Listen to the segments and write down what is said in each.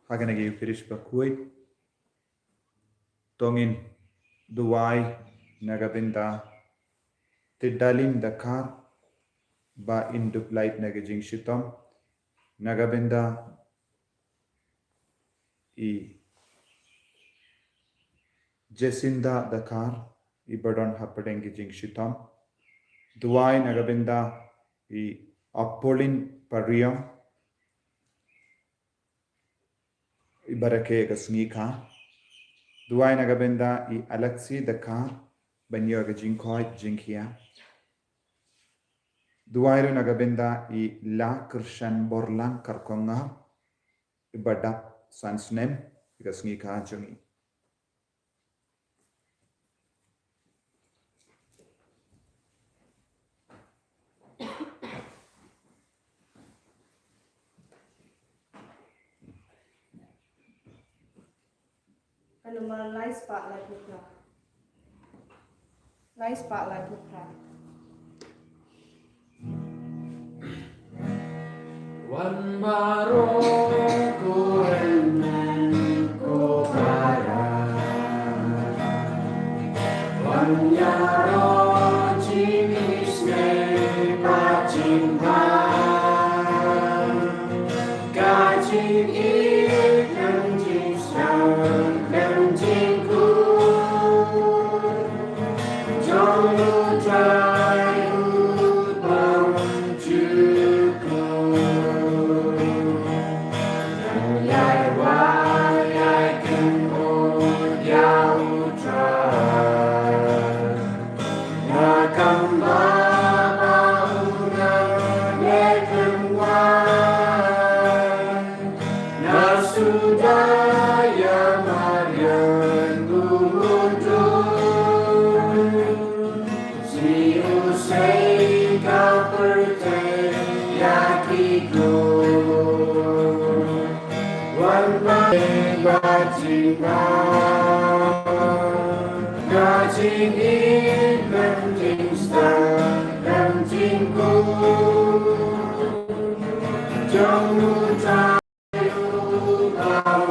haganagi firish bakui tongin duwai nagabinda tidalim dakar ba induplait nagajing shitom nagabinda I Jacinda Dakar I Badon Hapadeng Gijing Shitom Duai Nagabinda I Apolin Pariam I Barake Gasnika Duai Nagabinda I Alexi Dakar Banyo Gajing Koi Jinkia Duai Nagabinda I La Kirshan Borlang Karkonga I Badap Sansnem Gasnika Jungi Anuman lai spotlight pukra. Lai spotlight pukra. Wan baroko remen ko para wan yaro jinis me pacimba kajing ikan jisang dan jingku jolu try utang juku yai wai yai ken o yau try nakam baba lekan wai nasudaya marian gumudu si usai kau percaya kiku wan bajinga gajing ikan jingstan dan jingku jangan tahu kau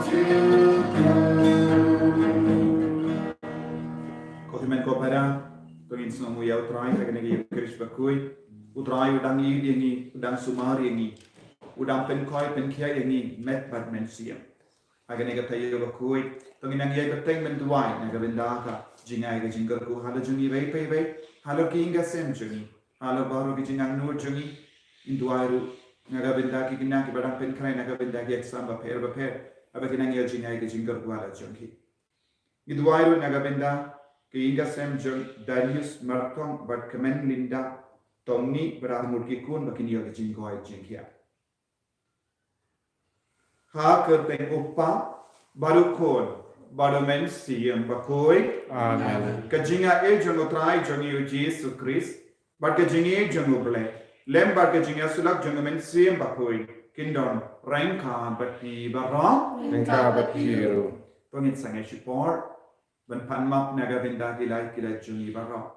juga Kotimen Kopera Tongin Snomu Yau Trai Haganagi Kirish Bakui Utrai Udang Yangi Udang Sumar Yangi Udang Penkoi Penkia Yangi Met Badmensia Haganega Tayo Bakui Tongin Nangyay Bateng Menduai Nagabindaka Jingai Gajingaku Halo Jungi Vei Halo Kinga Sem Jungi Halo Baru Gijingang Nur Jungi Induairu Nagabindaki Ginaki Badang Penkrai Nagabindaki Examba Per Abakinang Jingai Gajingaku Hala Jungi Induairu Nagabinda Kinga Sem Jung Darius Martong Bad Kemen Linda Tongni Beramurki Kun Bakinio Gajingoi Jinkia Ha Kerpeng Upa Barukon Badomen Siem Bakoi Amen. Kajinga Ejung Utrai Jungi Jesu Christ Bad Kajingi Jungu Ble Lem Bad Kajinga Sulak Jungamen Siem Bakoi Kindon Ranka Bati Baram Engkau berhiru. Pengit Sangai Shipor Ban Panmap Nagabinda Gilai Jungi Baram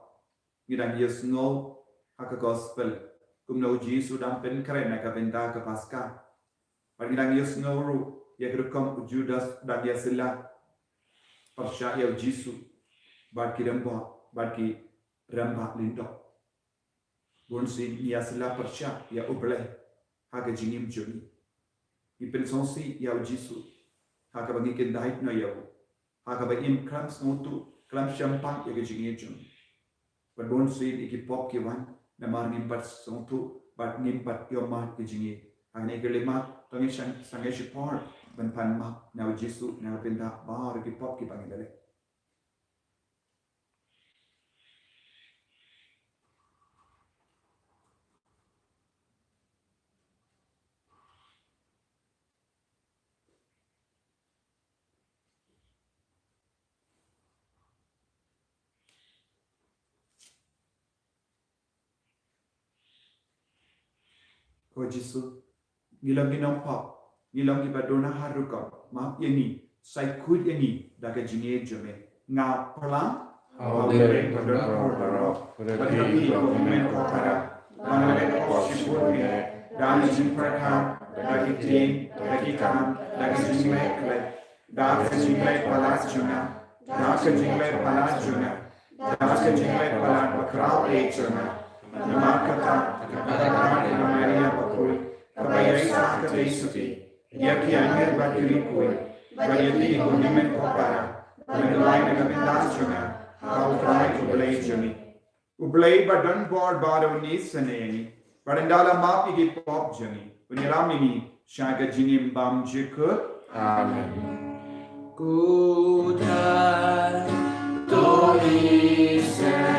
Gidang Yesno Haka Gospel Kumno Jesu Dam Penkare Nagabinda Kapaska Gidang Yesno Ru Yakrukom Judas Dan Yasila Persya Yaw Jesu Badki Ramba Lindo Bunsin Yasila Persya Ya Uble Haka Jingim Jungi Ipin Sonsi Yaw Jesu Haka Bangikin Dahit No Yaw Haka Bagim Krams Notu Kram Shampang Ya Jingi Jungi Bunsin Ikipop Kiwan Namar Nimpat Sontu Bad Nimpat Yomat Jingi Hane Gelimat Tongishan Sangeshipor Ban Panma Now Jesu Now Pinda Bar Ikipop Kipangidale Ko Jesu Gilang Ginampa Gilang Gibadona Harukam Ma Yangi Sai Kud Yangi Daga Jingi Jume Nga Palang Audere Padaro Berarti Dokumen Kopara Nangane Koshipurne Dani Jimperka Dagi Ting Dagi Kam dak jingle kle dak jingle palas juna dak jingle palas juna dak jingle palas bakrau juna namakata kadakani Maria bakui kabayai sakta Yesuti yaki angel bakiri kui bayati gundimen kopara menulai nagabendas juna kau try ublay juni ublay badan board baro ni saneni barandala mapi gi pop juni uniramini shaga jinim bam jikut Amen. Kudan toisen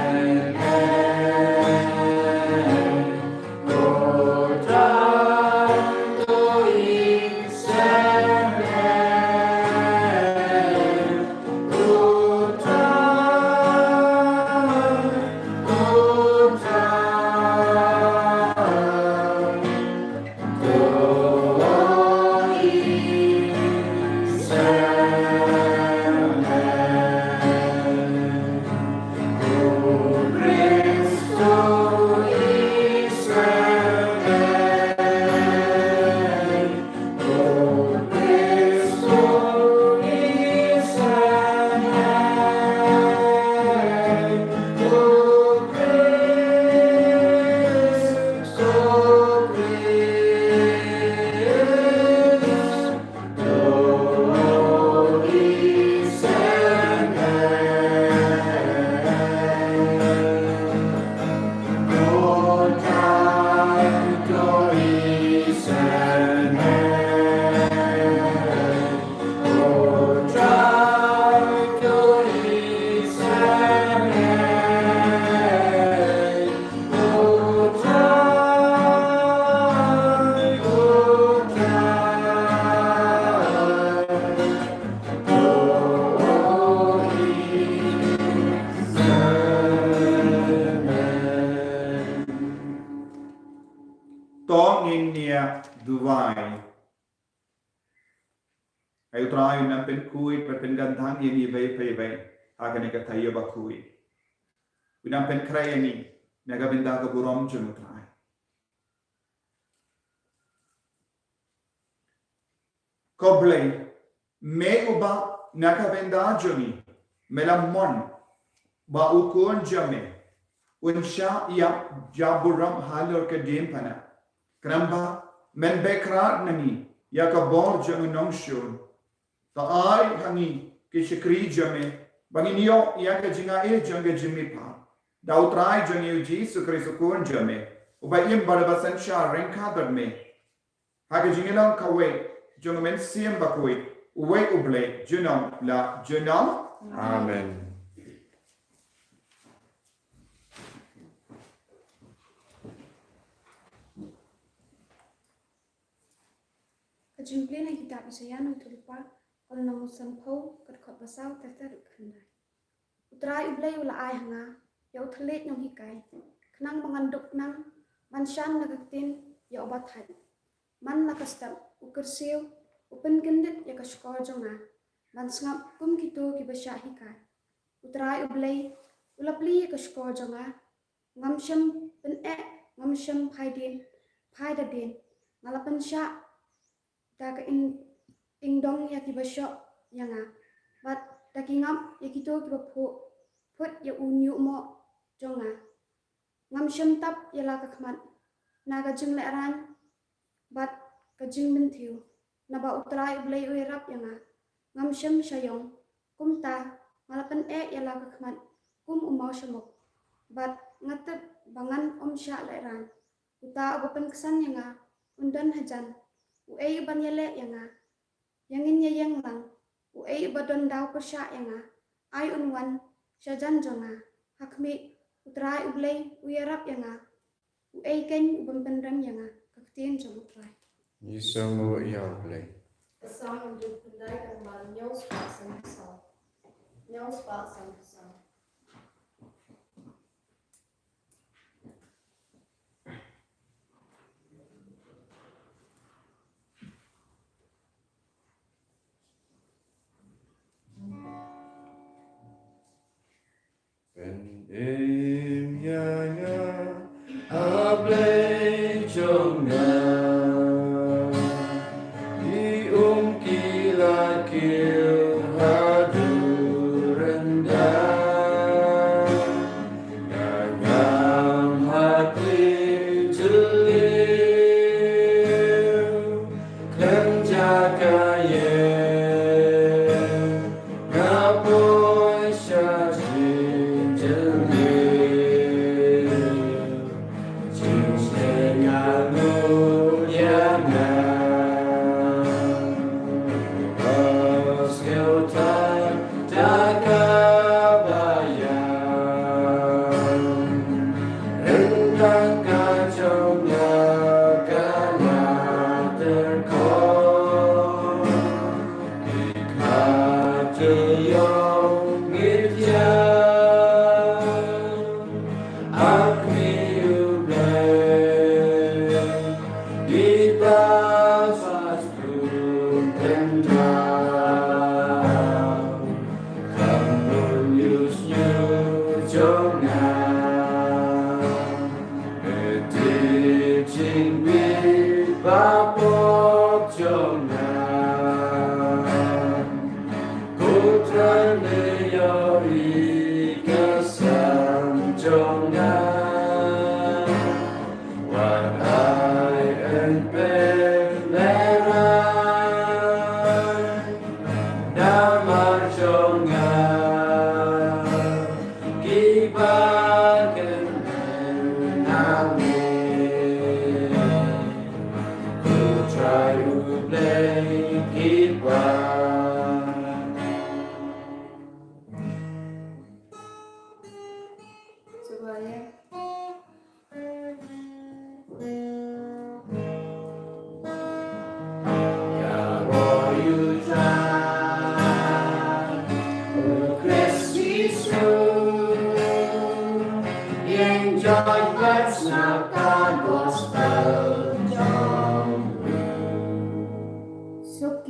tong in nia duwai ay try na pen kui pen gandang ini bay bay agani ka tayo ba kui winam pen kray ni nagabinda ka burom junu try koblay me uba nakabinda juni melamon ba ukon jame unsha ya jaburam halor ka dim pana Kramba men bekrat nani ya ka bor jang nong shun ta ai hangi ke shikri jame banginio ya ka jinga e jang jimi pa da utrai jang yu Jesus Christ ko jame uba im barabasan sha renka darme ha ka jingela ka we jang men siem ba ko we uble junam la junam Amen. Kajumplin ay kitab Isaya ng tulipa kung namusan po kadkot basaw tataruk kanday. Utray ublay ula ay hanga ya uthalit ng hikay kanang mangandok ng mansyan nagagtin ya obathan. Man nakastab ukursiw upen gendit ya kaskor jonga man sngap kum kito kibasya hikay. Utray ublay ulapli ya kaskor jonga ngamsyam pen ngamsyam paidadin ngalapan sya daga ingdong ya kibasyo yanga bat dagingam ya kito kibapo put ya unyu mo jonga ngam syamtap ya la kakmat naga jing leran bat kajing mentiu naba utrai ublay uirap yanga ngam syam syayong kumta ngalapan ya la kakmat kum umaw syamok bat ngatet bangan sya leran uta agopan kesan yanga undan hajan uay banyele yanga yangin yang lang uay badon daw ko sya yanga ay unwan syajan jonga hakmi utrai ublay uyarap yanga uay ken ubampenram yanga kaktian jong utrai Yisungu iyablay. Song of the Pandai and Mal Nyo Spots and Song. Nyo Spots and Song. Im yaya ablay jonga di umki Skill hadir rendah, dalam hati jeliu, kenjaga ye, ngapoi syajin jeliu, cincin muliana.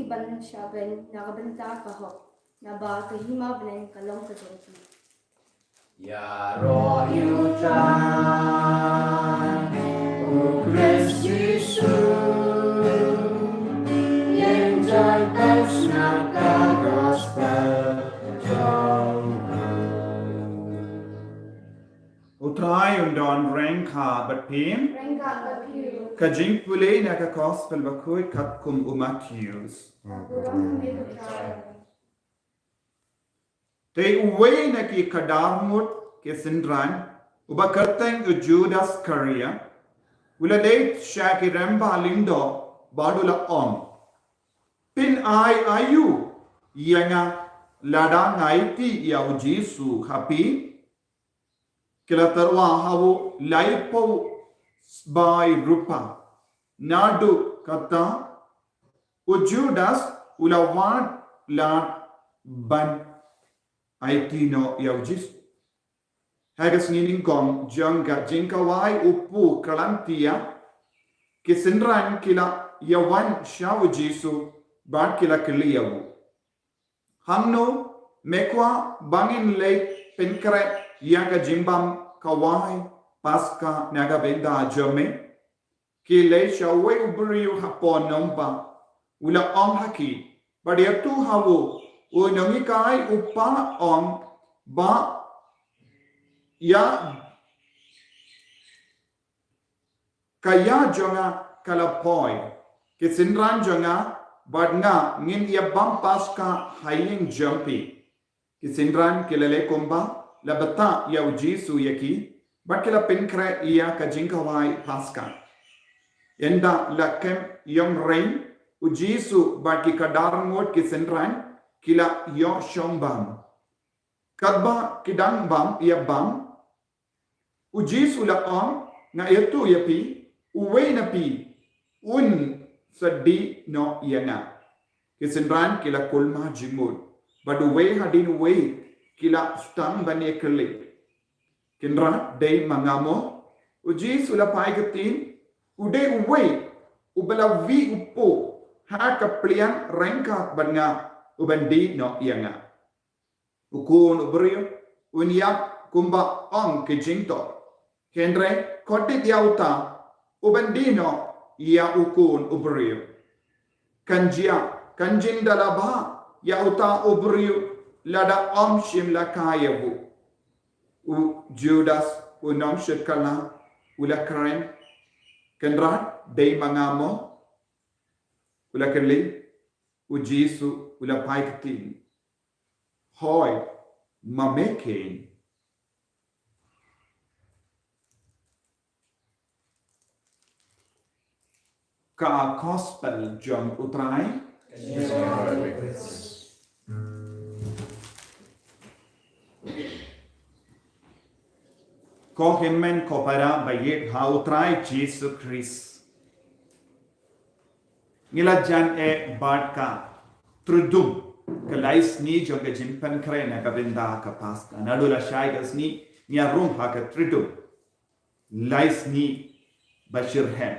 Ban Shaben, Nagabenta Kahok, Naba Kahima Blen Kalong Kajoki. Ya roh yutan, O Christ Jesus, yang jagat naka gospel Utrai undon renka but pain. Renga Kapiru, Kajing pule naka gospel bakui katkum umakius. Aguram Mekutrai. Te uwe na ki kadarmut ke sindran uba kerteng u Judas Caria ula late shaki remba lindo badula on pin ayu yanga lada ngaiti ya Jesu happy kila tarwa hawo laipo by rupa nadu kata u Judas ula wan la ban Aitino yaujis. Hagas ngining kong jangga jingkawai upu kalantia kisindran kila yawan shawu Jesu bad kila kiliyawu. Hamno mekwa bangin late penkare yaga jimbam kawai paska naga benda jome ki le shawe uburiu hapon nomba ula ong haki badiatu hawu o nangikai upa on ba ya kaya jonga kalapoi kisindran jonga badnga ngin ya bampas ka haying jumpy kisindran kilele komba labata ya Jesu yaki bakila pinkre iya kajingkawai paska enda lakem yong rain u Jesu baki kadarngot kisindran kila yo shombam kadba kidang bam ia bam u Jesu la on nga itu yapi uwe na pi un sadi no yana kisindran kila kulma jimud badu we hadin we kila stang bane kele kindra dei mangamo u Jesu la paikatin ude uwe ubala vi upo ha kaplian rengka banga ubandi no yanga ukun ubrio unyap kumba on kijingto kendre kotit yauta ubandi no ia ukun ubrio kanjia kanjin dalaba ya uta ubriu lada om shim la kayabu u Judas u nom shikala ula karen kenrat dei mangamo ula kerli u Jesu ula paiktin hoi mamekin ka gospel jong utrai ko himmen ko para bayit ha utrai Jesus Christ ngila jan e barka trudum kalais ni jong ke jimpan krena ka benda ka pasta nadula shai gas ni nia room ha ka trudum lais ni bashir hem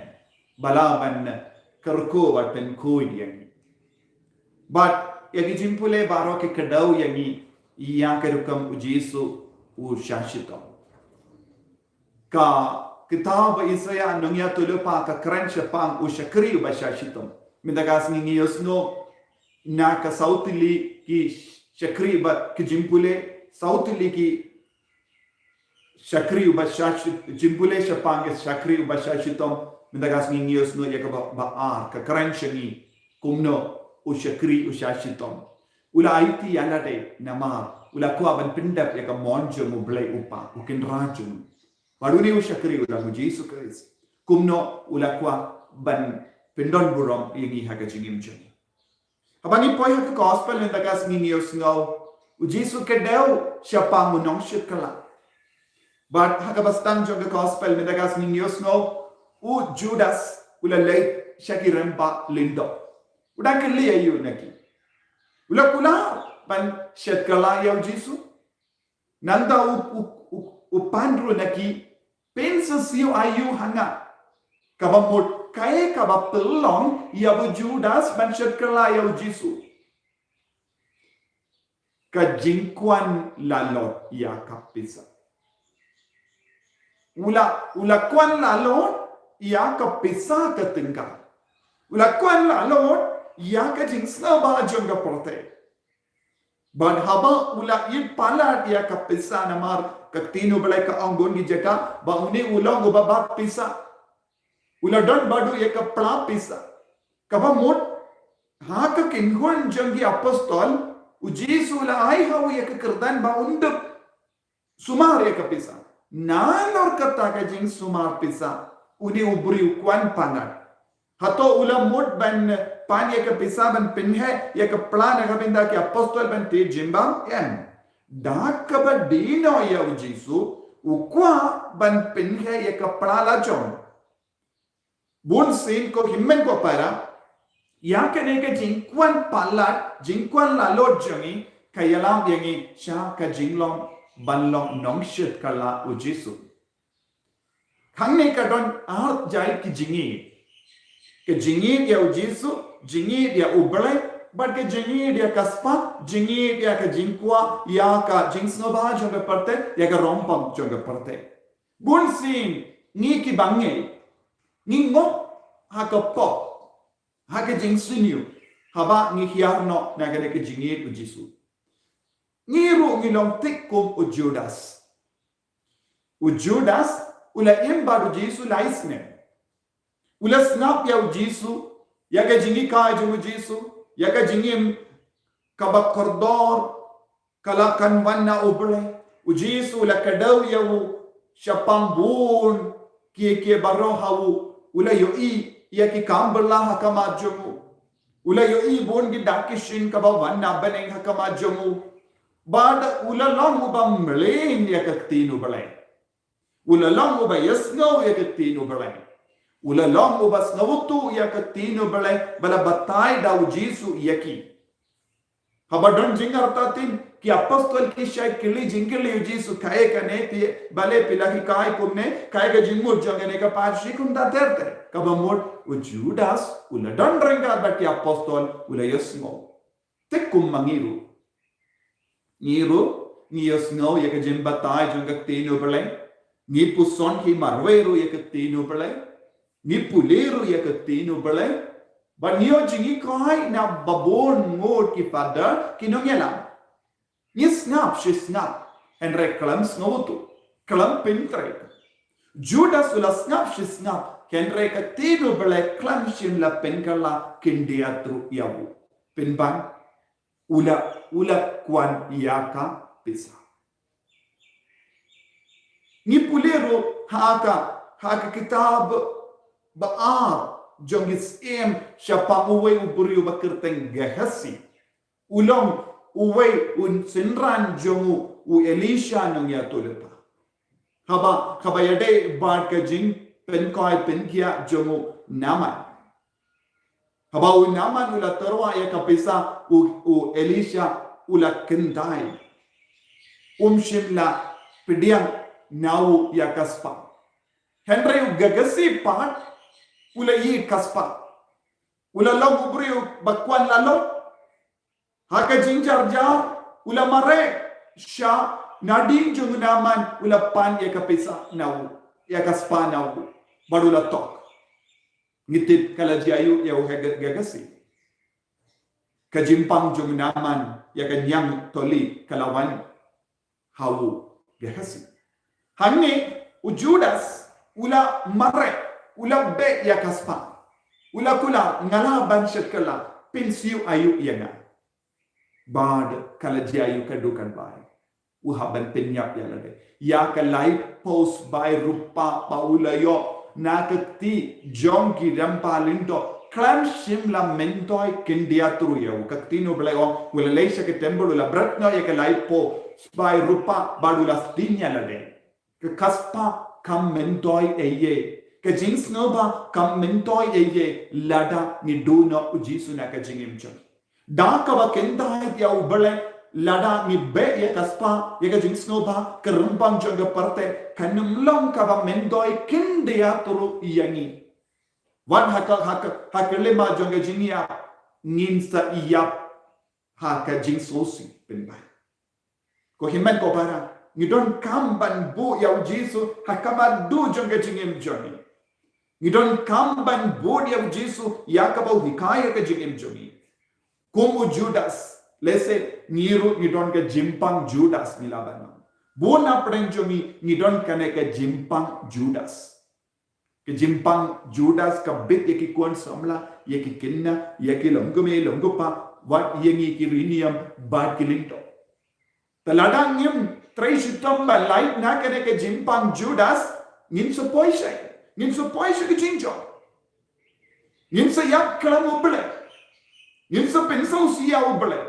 balaban kerko wat pen kui yang but yagi jimpule baro ke kadau yangi iya kerukam ujisu u shashito ka kitab Isaiah nungya tulupa ka kren shapang u shakri u bashashito mindagas ngiyos no na ka sautili ki shakri ba ki jimpule sautili ki shakri u bashashito jimpule shapang ke shakri u bashashito mindagas ngiyos no ya ka baar ka kren shani kumno u shakri u shashitom ula aiti yanade namar ula ko aban pindap ya ka monjo mo blai upa u kin rajum Paduni u shakri ula mu Jesus Christ kumno ula kwa ban pindon burom yengi haga jingim jeng abangi poi haga gospel mindagas ngiyos ngau u Jesus ke deu shapa mu nong shikala but haga bastang jong gospel mindagas ngiyos ngau u Judas ula lei shakiram ba lindo udah keli ayu naki ula kula ban shikala ya u Jesus nanda u pandru naki pensa siu ayu hanga kabamut kai kabapelong ya bu Judas ban shikala ya u Jesus ka jingkwan lalot ya kapisa ula kwan lalot ya kapisa ka tinggal ula kwan lalot ya ka jingsna ba jonga porte ban haba ula yit pala ya kapisa namar katino balai ka anggon gi jaka ba uni ulang go baba pisa ula don badu ya ka pla pisa kaba mot ha ka kingon jongi apostol u Jesus ula ai ha ya ka kerdan ba undep sumar ya ka pisa nalor kata ka jing sumar pisa uni ubri kwan panat hato ula mot ban pan ya ka pisa ban pinhe ya ka plan ka binda ki apostol ban te jimbam en dak ka ba dino ya u Jesus ukwa ban pinhe ya ka plala jon bun sin ko himmen ko para ya ka ne ka jingkwan palat jingkwan la lot jongi kayalam yangi sha ka jinglong banlong nong shit kala u Jesus khangne ka don art jai ki jingi ke jingi dia u Jesus jingi dia ublai but ke jingi dia kaspa jingi dia ka jingkwa ya ka jingsnoba jonga parte ya ka rompam jonga parte bun sin ni ki bange ni ngok ha ka pop ha ka jingsiniu haba ni hiarno na ka ke jingi u Jesus ngiru ngilong tikkum u Judas ula imba du Jesus laisne ula snap ya u Jesus ya ka jingi ka ju Jesus ya ka jingi kaba kordor kala kan wanna ubre u Jesus ula kadau ya u shapambun ki baro hawu ula yo i ya ki kamberla hakama jumu ula yo i bon gi dakishin kaba wanna baneng hakama jumu bad ula long uba mleng ya ka tinu balai ula long uba yasno ya ka tinu balai ula long uba snawtu ya ka tinu balai bala batai da u Jesus yaki haba don jingar tatin ki apostol ki shay kili jingili u Jesus kae ka ne ti bale pila ki kai kumne kae ka jingmur jangane ka parshi kum da terte kaba mod u Judas ula don renga ba ki apostol ula yasno tekkum mangiru ngiyos ngau ya ka jimba tai jonga tinu balai ni puson ki marweru ya ka tinu balai ni puleru ya ka tinu balai Ban nio jingi kai na babon ngod ki pada kinongela. Nis ngap shis ngap. Henry klams ngotu. Klam pintre. Judas ulas ngap shis ngap. Henry ka tino bele klam shim la penkala kindia tru yawu. Pinban ula kwan yaka pisa. Ni pulero haka kitab baar jongis siapa uwe uburiu bakirteng gehasi. Ulong uwe un sinran jongu u Elisha nong ya tulepa. Haba yade bad ka jing penkoi penkia jongu naman. Haba u naman ula terwa ya kapisa u Elisha ula kendai. Shimla pidiang nau ya kaspa. Henry u gagasi pat ula yi kaspa. Ula long uburiu bakwan lalo. Haka jinjar jar ula mare sha nading jung naman ula pan ya kapisa nau ya kaspa nau badula tok ngitip kala jayu ya gagasi kajimpang jung naman ya kanyang toli kalawan hawu gagasi hangi ujudas ula mare ula be ya kaspa ula kula ngala banshat kala pinsiu ayu yanga bad kala jayu kadukan bai uhaban penyap ya lade ya kalai post by rupa paula yo nakati jonki rampalindo clam shimla mentoi kindia tru ya kaktino blego wala leisha ke temple la bratno ya kalai po by rupa badula stinya lade ke kaspa kam mentoi eye ke jings nova kam mentoi eye lada ni do no ujisu na ka jingim chon Dakawa kenta ya ubale lada ni be ya kaspa ya ka jings nova ke rumpang jonga parte kanum long ka mentoi kindia turu yangi wan haka lema jonga jinia nginsa iya haka jings osi penbai ko himen ko para ni don kamban bu ya ujisu hakama du jonga jingim joni ni don kamban bu ya ujisu yakaba hikaya ka jingim joni Kumu Judas, lese niru ngidon ke jimpang Judas nilabana. Bona prenjomi ngidon kane ke jimpang Judas. Ke jimpang Judas ka bit yeki kuan samla, yeki kinna, yeki longgupa, wat yengi kirinium bad kilinto. Taladang ngim treshitom ba light na kane ke jimpang Judas ngin suppoise ke jinjo. Ngin sa yak kalam ubele. Yinsa pensau siya ubale.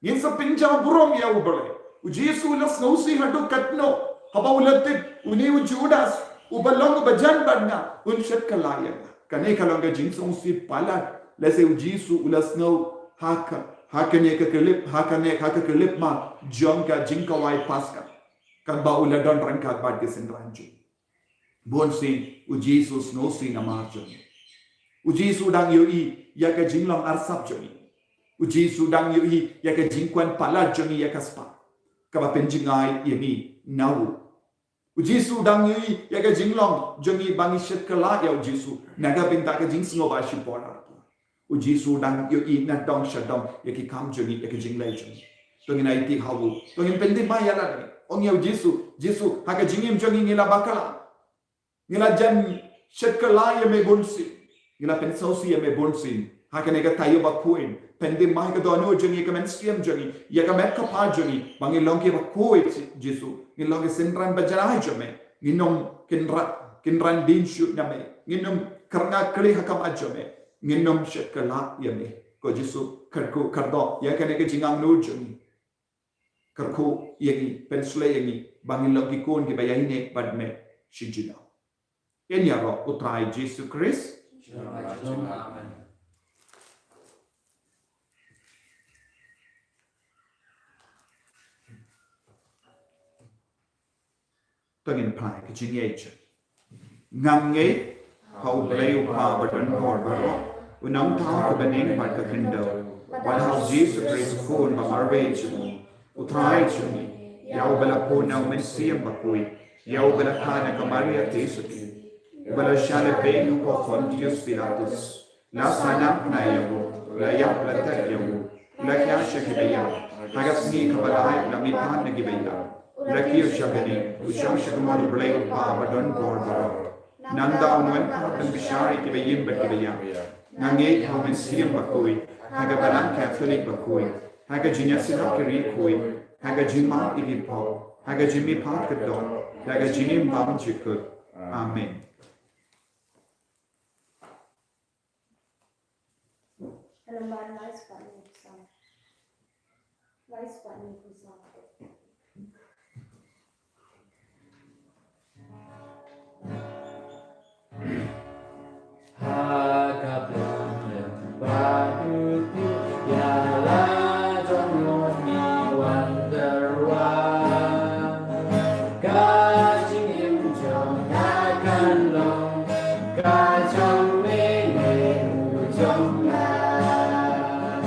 Yinsa pinja burong ya ubale. Ujisu ulas nausi hadu katno. Haba ulatit uni ujudas. Ubalong bajan badna. Unshat kalaya. Kane kalonga jinsong si palat. Lese ujisu ulas nau haka. Hakane kelip ma. Jonga jinka wai paska. Kan ba uladon rangkat bad kesin ranju. Bonsin ujisu snausi namarjon. Ujisu dang yoi ya ka jinglong arsap joni. Uji sudang yui ya ka jingkwan pala joni ya kaspa kaba penjingai yemi nau uji sudang yui ya ka jinglong joni bangi shet kala ya uji su naga pinta ka jing sngo ba shipora uji sudang yui na dong shadong ya ki kam joni ya ka jinglai joni tongin aiti hawu tongin pendi ma ya la ong ya jisu ha ka jingim joni ngila bakala ngila jan shet kala ya me bonsi ngila pensausi ya me bonsi hakane ka tayo bakuin pende mai ka dono joni ka mensiam joni ya ka met ka pa joni bangi longke bakui Jesu ngin longke sendran bajarai jome nginom kinran din shoot na me nginom karna kli hakam ajome nginom shekala ya me ko Jesu karko kardo ya kane ka jingang no joni karko yangi pensle yangi bangi longke kon ki bayahine badme shijina enya ro utrai Jesu Christ amen. Tengin pai ke jing eche ngange hau bleu pa badan hor baro unang ta ko bening pat ka kindo wal hau Jesus Christ kon ba marve chuni utrai chuni yau bala ko na men siam bakui yau bala kana ka Maria tesuki bala shale be ko Pontius Pilatus lasanam nayamu, layap latak yamu, lakya shakibaya, hagasni kabalai lamipan nagibaya, lakir shagani, usham shakamad blay pa badon borbaro, nanda unwan pa ng bishari kibayim bakibaya, nangi kaumen siyam bakui, hagabalan Catholic bakui, hagajinyasina kiri kui, hagajima igipo, hagajimi pakadon, hagajinim bam jikut. Amen. Lembaran lais Pak Nikusan. Lais Pak Nikusan. Hagaplah lembaruku, ialah jonomi wanderwan. Kajing im jong akan long, kajong mene ujong lah.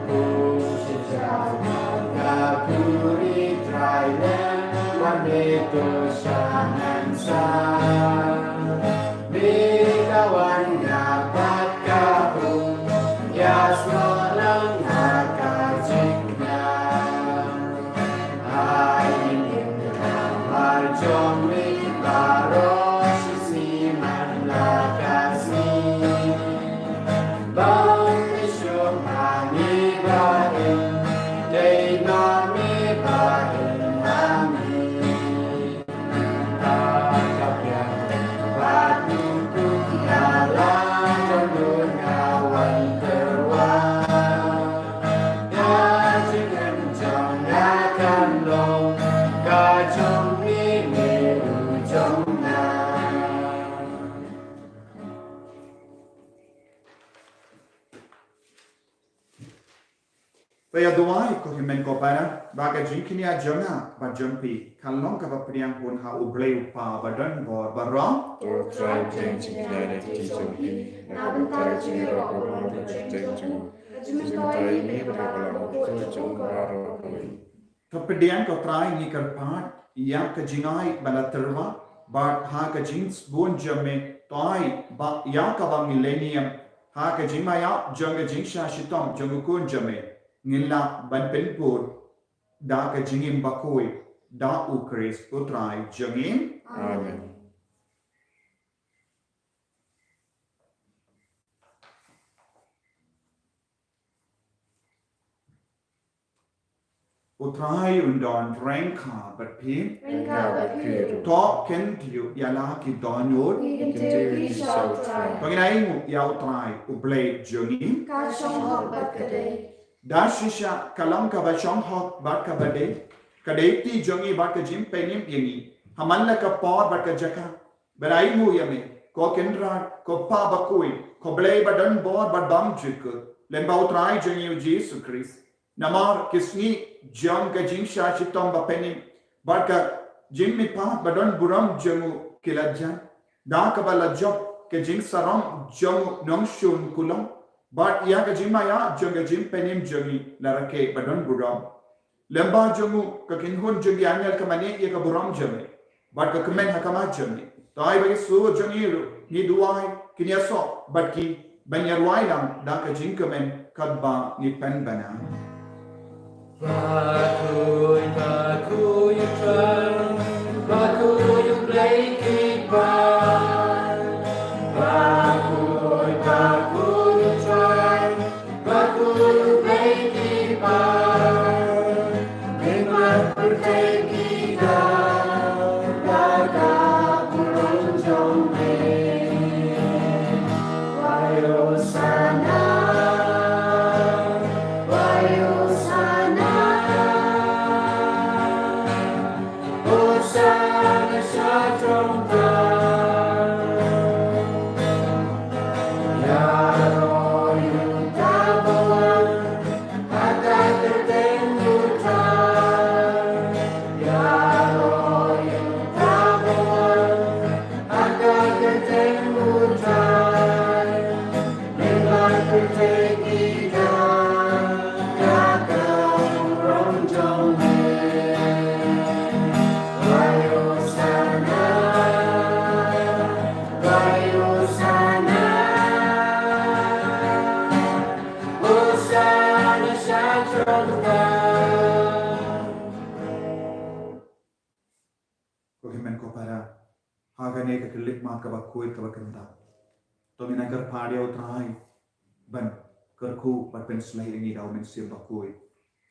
Kusijawan kapuri trailer, wanito syanan sang. Kawan dapat kahung, ya seorang hakajiknya. Ainin namar jomi baros sisi manla kasih. Bang isyum hani bahin, day nami bahin amin. Agap yang batu Baya doai ko himen ko para baga jinkini a janga ba jumpi kalong ka papriang pun ha ubleu pa badan bor barang Or try changing planet teaching me, and try to make a problem to change you. Jumtai me berapa to jung baro kami. kapedian ko try ni karpat yang ka jingai bala terwa ba ha ka jins bon jamme toai ba ya ka ba millennium ha ka jingmaya janga jingsha shitom jangukun jamme ngilla ban penpur da ka jingim bakoi da ukris utrai jangim Amen. utrai undon ranka but pin top ken tiu yala ki donod Continue shall try. paginai mu ya utrai ublei jangim da shisha kalam ka ba shong hok ba ka ba de ka de ti jongi ba ka jim penim yengi hamalla ka por ba ka jaka berai mu yame ko kendra ko pa ba kui ko blei ba dan bor ba dam jik lemba utrai jongi Jesus Christ namar kisni jong ka jing sha chitom ba penim ba ka jim mi pa ba dan buram jongu kilajan da ka ba la jok ke jing saram jong nong shun kulam But ya ka jima ya jonga jim penim jongi larake badon buram. Lemba jongu ka kinhun jongi anyal ka mane ya ka buram jongi. But ka kemen hakama jongi. Tai bagi su jongi ni duai kinyaso but ki banyarwai lang da ka jing kemen kadba ni pen bana. Bakuy try, bakuy play kipan. Bakuy try, bakuy play kipan. Dengan bertay kita, baga burung jombe. Wayo sana. hagane ka klik ma ka ba koi ka ba kenda to mina kar phadia utrai ban kar khu bat pen slai ngi dau men sim ba koi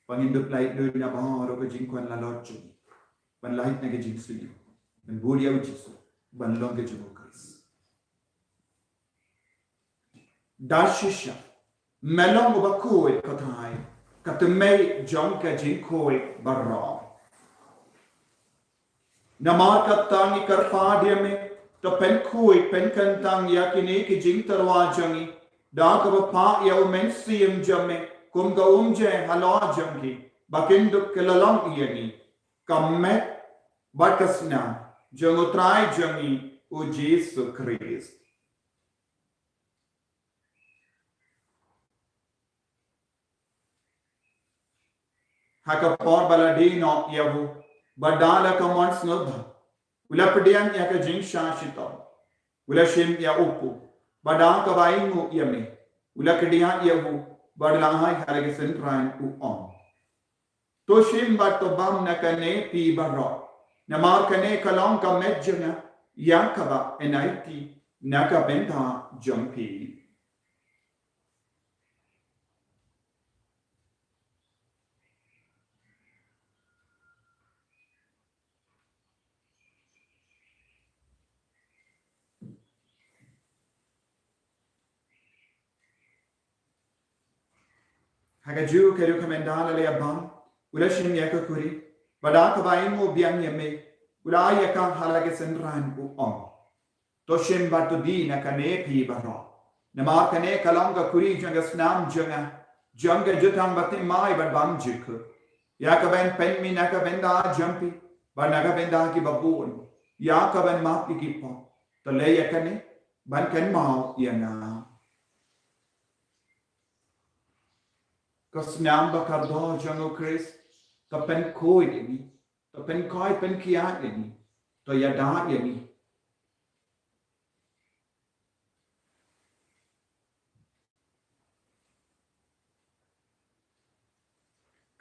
pangin dup lai du na ba ro ka jing kwan la lot chu ban lai na ka jing su ban budia u chi su ban long ka chu kris dashisha melong ba koi ka thai ka te mai jong ka jing koi barra Namar katangi karpadia me to pen kui pen kantang yakini ki jing tarwa jangi da ka pa ya men siem jamme kum ga umje hala jangi bakin duk kelalang yani kamme bakasna jango trai jangi o Jesus Christ haka por baladino yahu Badala kaman snodha. Ula pedian ya ka jing shashita. Ula shim ya upu. Badang ka baingu yame. Ula kedian ya hu. Badlahai halage sentran u on. To shim bat to bam na kane pi barra. Namar kane kalong ka medjana. Yakaba enaiti. Naka benta jumpi. Hagaju keru kamendala le abang ula shim yaka kuri badaka baingo biang yame ula yaka halage senran u on to shim batu di na kane pi barra namar kane kalanga kuri janga snam janga jutang batim mai bad bang jik yaka ben pen mi naka benda jampi ban naka benda ki babun yaka ben ma ki pa to le yakane ban ken mau yana Kasnyam bakar do jango Chris to pen koi yani to pen koi pen kia yani to yada yani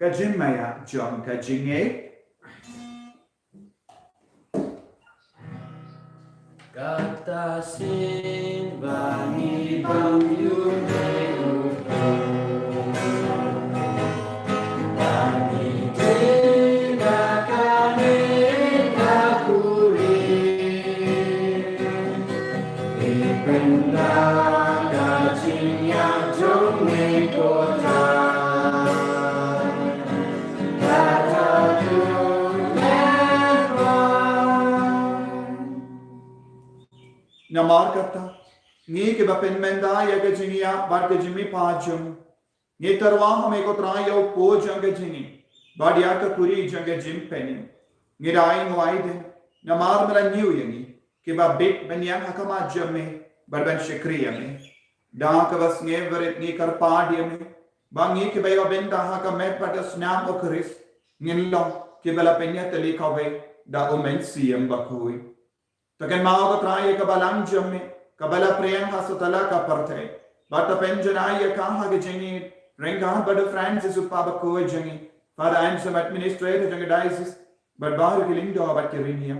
kajin maya jong kajinge Kata sin bani bang yune Namar kata ngi ke bapen menda ya ke jinia bar ke jimi pajum ngi tarwa hame ko tra yo ko jang ke jini bar ya ka puri jang ke jim peni ngi rai ngwai de namar mala niu yani ke ba bit ben yang hakama jamme bar ben shikriya me da ka bas nge verit ni kar pa di me ba ngi ke ba ben da ha ka met pat snam o kris ngin lo ke bala penya tali ka ve da o men siem ba koi Takan mau ka trai ka balang jamme ka bala prem hasutala ka parthe bata penjanai ka ha ge jingi renga bad Francis upaba ko jingi father I am some administrator jingi diocese but bar ki lindo bat ki rinia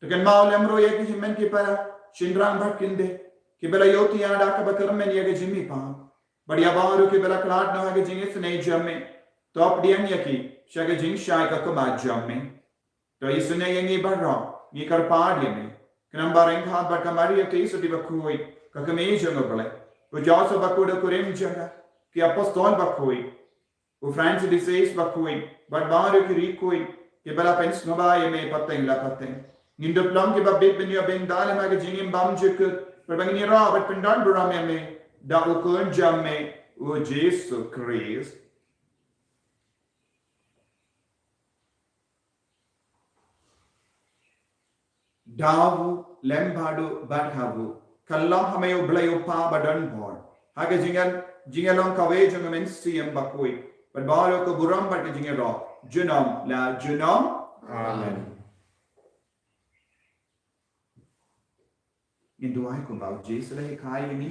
takan mau lemro ye ki himmen ki para shindrang bhat kinde ki bala yoti ada ka bakar men ye ge jimi pa badiya baru ki bala klat na ge jingi sne jamme top dian ye ki shage jing shai ka ma jamme to isune ye barra ni kar paadi me kanam bareng ha ba kamari te isu di bakoi ka kame janga bale o jaso bakoda kurem janga ki apostol bakoi o Francis de Sales bakoi but baru ki rikoi ke bala pens no ba ye me pateng la pateng nindo plum ke ba bit ben yo ben dal ma ke jingim bam jik per bangini ra but pendan bura me da o kun jamme o Jesus Christ Davu lembadu badhavu kallam hame ublayo pa badan bor hage jingalong kawe jang men siem bakoi but balo ko buram bat jingalo junam la junam Amen. Induai ko ba Jesus le kai ni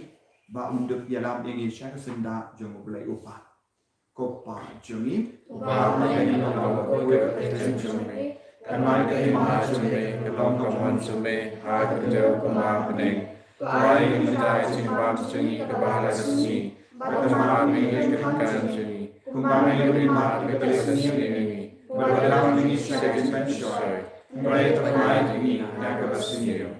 ba unduk yalam yang isha senda jang ublayo pa ko pa jungi Ba ma ni no ko ko Kanai ke hima jume, kelong kaman jume, ha kerja kema pening. Tuai menjai cimbang jengi kebahala seni, berteman dengan kerikan jengi. Kumbang lima kebelas seni, berdalam ini sedikit mensyoi. Mereka terkait ini naga bersenyo.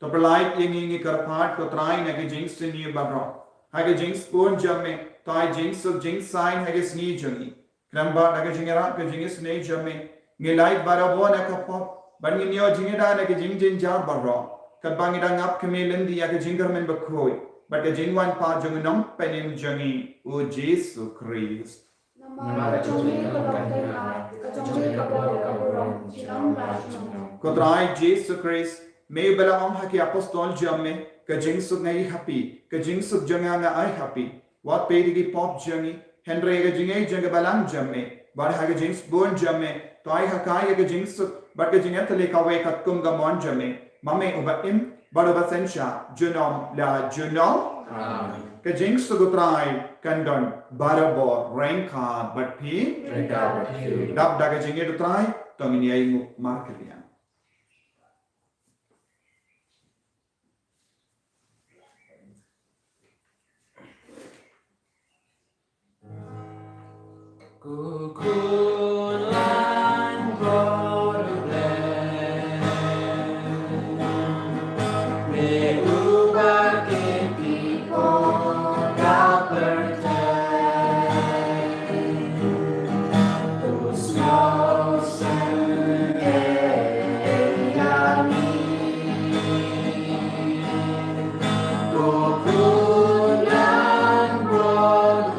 To berlait ini kerpat ko try na ke jinx ni bagro. Hage jinx pun jamme, tai jinx sub jinx sign hage sni jengi. Kramba na ke jingera ke jinx ne jamme. Ngilait barabo na ka pop, ban nginyo jingeda na ke jing jing jar bagro. Kadbang idang up kemelen di ya ke jinger men bakoi. But ke jingwan pa jung nom penim jengi o Jesu Christ. Nama cumi kebahagiaan, cumi kebahagiaan, silam baju. Ko try Jesu Christ. May balawang haki apostol jamme ka jingsuk ngai happy ka jingsuk janga nga ai happy wat pedigi pop jangi henry ga jingai janga balang jamme bar ha ga jings bon jamme to ai hakai ga jingsuk bar ga jingat le ka we ka kum ga mon jamme mame uba im bar uba sensha junom la junom ka jingsuk utrai kandon barabo ranka but pi dab daga jingai utrai tongini ai mu marketing. Kukulan berubah, berubah ketika kau percaya, terus kau sendiri. Kukulan berubah.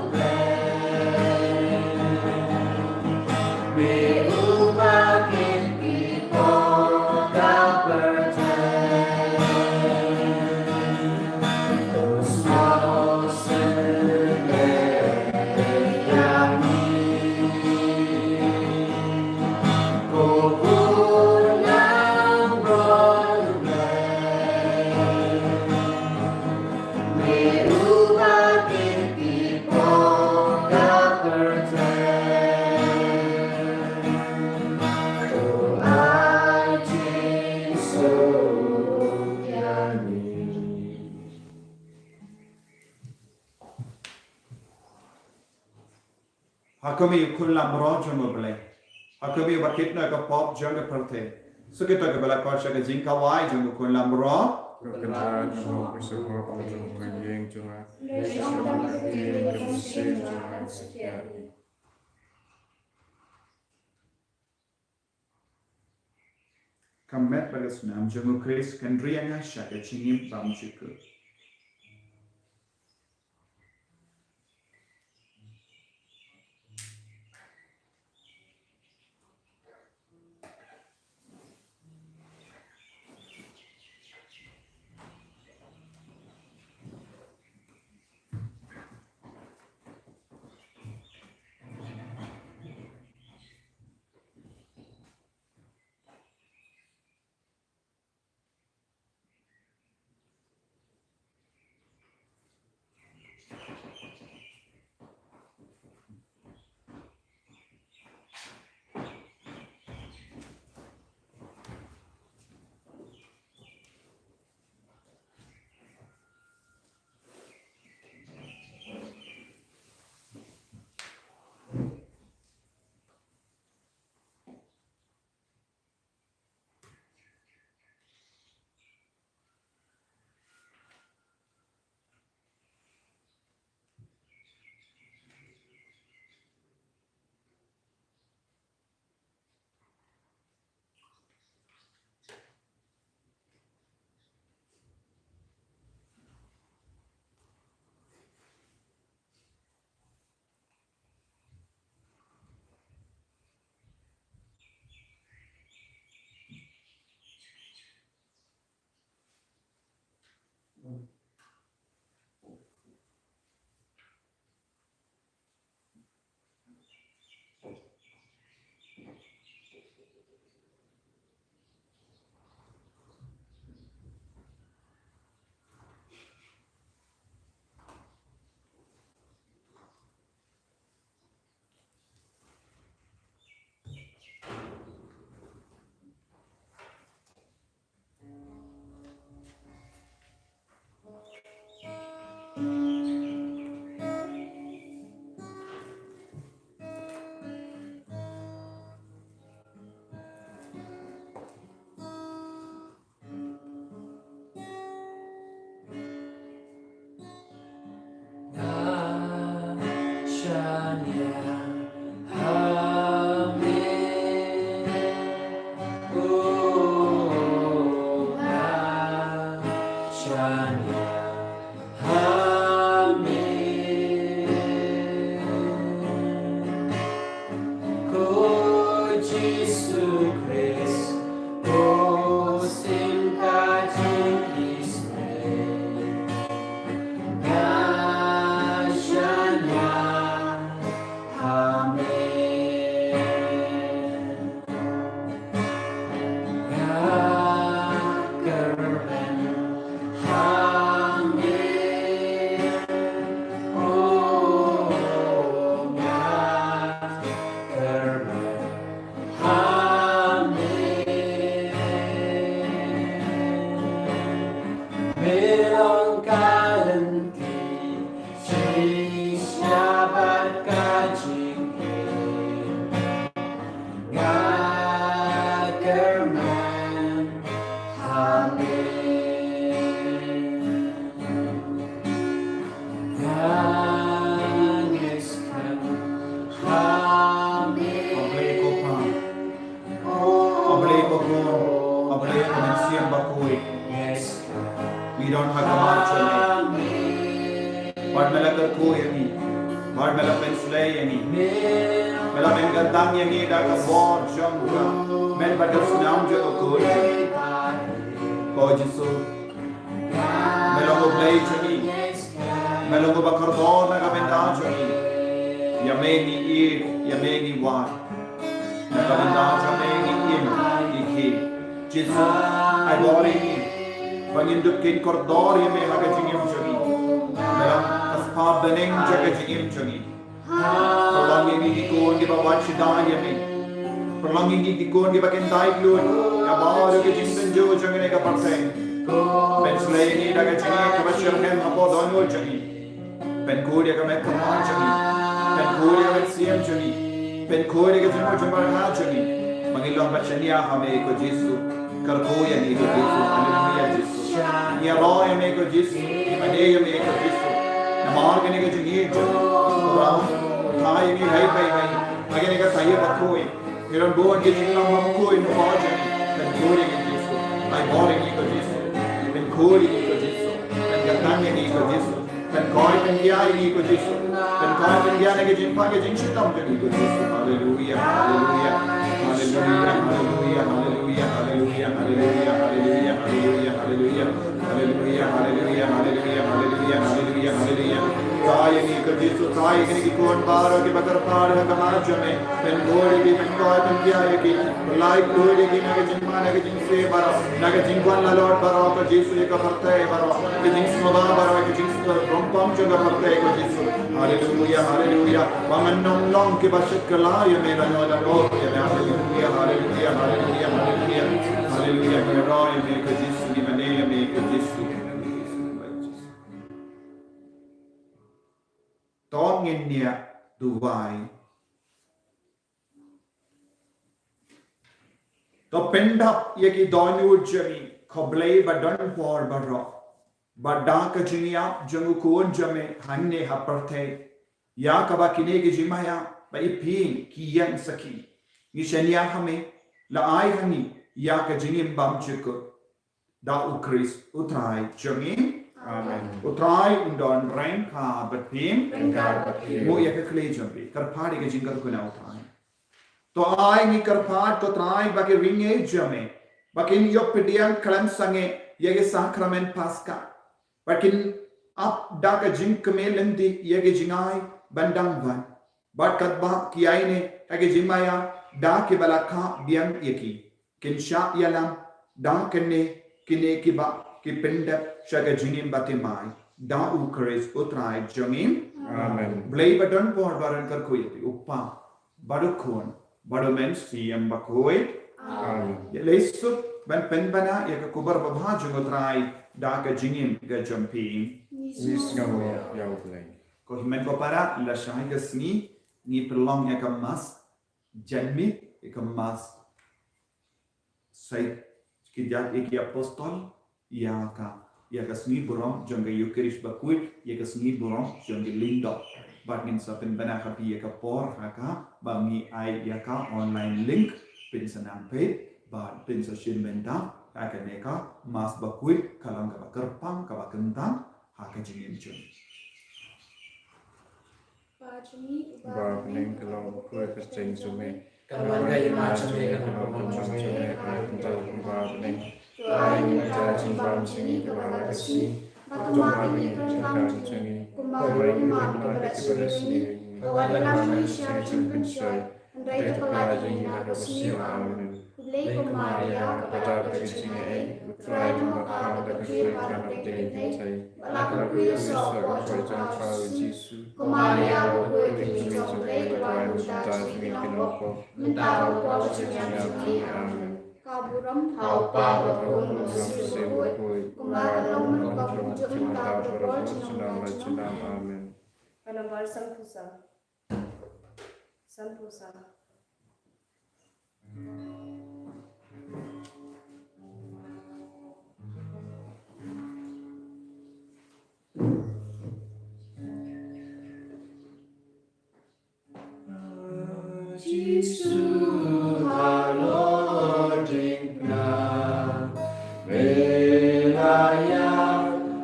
Hakumi kulam rojo mobile. Hakumi bakit na ka pop janga perte. So kita ke bala kosha ke jingka wai jungu kulam ro. Kerja jungu bersama jungu yang jungu. Kamet bagas nam jungu Chris kendriya ngasha ke chingim pam chiku. Jesus Christ, oh simkaji isme, Yashanya, Amen. Yakerben, Amen. Oh, Yakerben, Amen. Belong kalanti, syabat kajing, Yakerman, Amen. Yangiskan, Amen. Oblay ko pa. Oh, Oblay ko po. Oblay ko ng siyang bakuy. yes, We don't have a march on it. Amen. Bad malakar ko yang ni. Bad malapin sulay yang ni. Amen. Malapin gandang yang ni daga bor jam ka. Men badal sunam jo ko. Ko Jesu. Melong oblay jo ni. Melong bakar dor na kabenda jo ni. Yameni ir, yameni wa. Na kabenda jo meni im. Iki. Jesu. Ay bori ni. Panginduk kin kordor yang may magajingim jo ni. Melang kaspa beneng jaga jingim jo ni. Perlangin ini kikun di bawah cidang ya mi. Perlangin ini kikun di bagian daik luar. Ya baru ke jinten jo jangan eka partai. Ben selai ini daga jangan ke masyarakat apa dono jangan. Ben kuri ke mereka mana jangan. Ben kuri ke siam jangan. Ben kuri ke jangan jangan ha jangan. Mengilang bacanya hame ko Yesus. Kerkoya ni ko Yesus. Haleluya Yesus. Ya roh yang ko Yesus. Imane yang ko Yesus. Namar ke ni ko jangan. Thai ni hai pai mai agene ka thai bakoi iron bo ke jinna bakoi no baje ben kori ke Jesu ai bore ni ko Jesu ben kori ni ko Jesu ben gatang ni ko Jesu ben koi ben dia ni ko Jesu ben koi ben dia ne ke jinpa ke jin chitam ke ni ko Jesu haleluya haleluya haleluya haleluya haleluya haleluya haleluya haleluya haleluya haleluya haleluya haleluya haleluya haleluya haleluya haleluya Thai ni ko Jesu Thai ni ki kon baro ke bakar par ha kamaj me ben gori ki ben koi ben kya ye ki like gori ki na ke jinma na ke jin se baro na ke jin kwan la lord baro ko Jesu ye ka partai baro ke jin smaba baro ke jin rompam jo ka partai ko Jesu haleluya haleluya wangannom long ke bashak kala ye me la no la ro ye haleluya haleluya haleluya haleluya haleluya ke ro ye me ko Jesu ni mane ye me ko Jesu Tong in nia Dubai. To pendap ye ki donu jami koblei badan por baro. Bada ka jinia jangu kuon jame hanne haparte. Ya kaba kine ki jimaya ba ipin ki yang saki. Ni shenia hame la ai hani ya ka jinim bam chiko. Da ukris utrai jami Amen. Utrai undon rain ka batim Engkau berfirman. mo ya ke kle jambi karpadi ke jingar ko na utrai to ai ni karpad to trai ba ke ringe jame ba kin yo pedian klam sange ye ke sacrament pasca ba kin up da ka jing kme lendi ye ke jingai bandang ban ba kat ba ki ai ne ka ke jimaya da ke balakha biang yeki kin sha yalam da kenne kine ki ba ki pendap shaga jingim batimai da ukris utrai jangim Amen. blei badon por baran kar koi uppa badu khon badu men siam bakoi Amen. ye leisut ban pen bana ye ka kubar babha jungotrai da ka jingim ga jampi Nis kamu yang boleh. ko himen ko para la shai ga sni ni pelong ya ka mas janmi ya ka mas sai ki jat ek apostol ya ka sni buram janga yukerish bakui ya ka sni buram janga lindo bagin sa pen bana happy ya ka por haka bangi ai ya ka online link pin sanam pe ba pin sa shin benda ka neka mas bakui kalang ka kerpang ka kentang haka jingin jung Bajumi Ba pening kalau kue kecing sume Kawan kay macam ni kan kawan macam ni kan kita kumpa ni. Tuai kita cimbang sini kepada kasih. Batu mati kerana sini. Kumpai kumpa kepada sini. Kawan Malaysia cimbang sini. Andai kepala ini ada kasih. Amin. Kulai kumaria kepada sini. Tuai maka ada kasih pada ini. Balak kuya sopo jangan Yesus. Kumaria buku ini jomlei Tuhan kita cimbang minta apa senyap-senyap. Amin. Kaburam haupa berhubung musibut kumbaran menubak muncul minta berkol cinam. Amin. Penambal sampusa. Yesus halodingna Belaya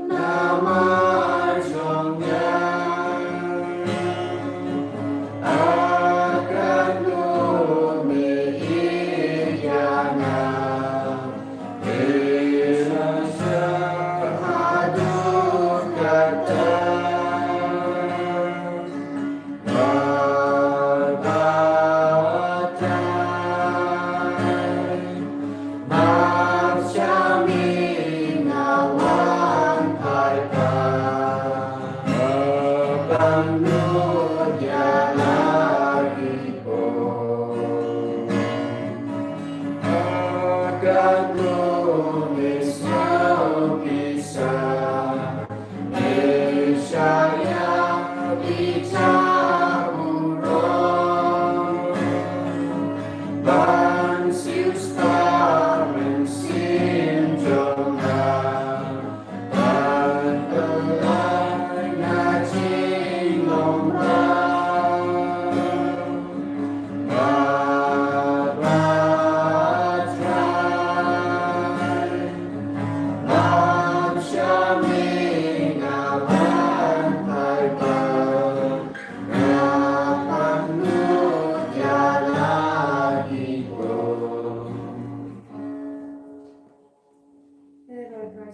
nama jongnya akan dumi idyana Belasa haduk kata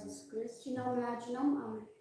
Jesus Christ, Amen.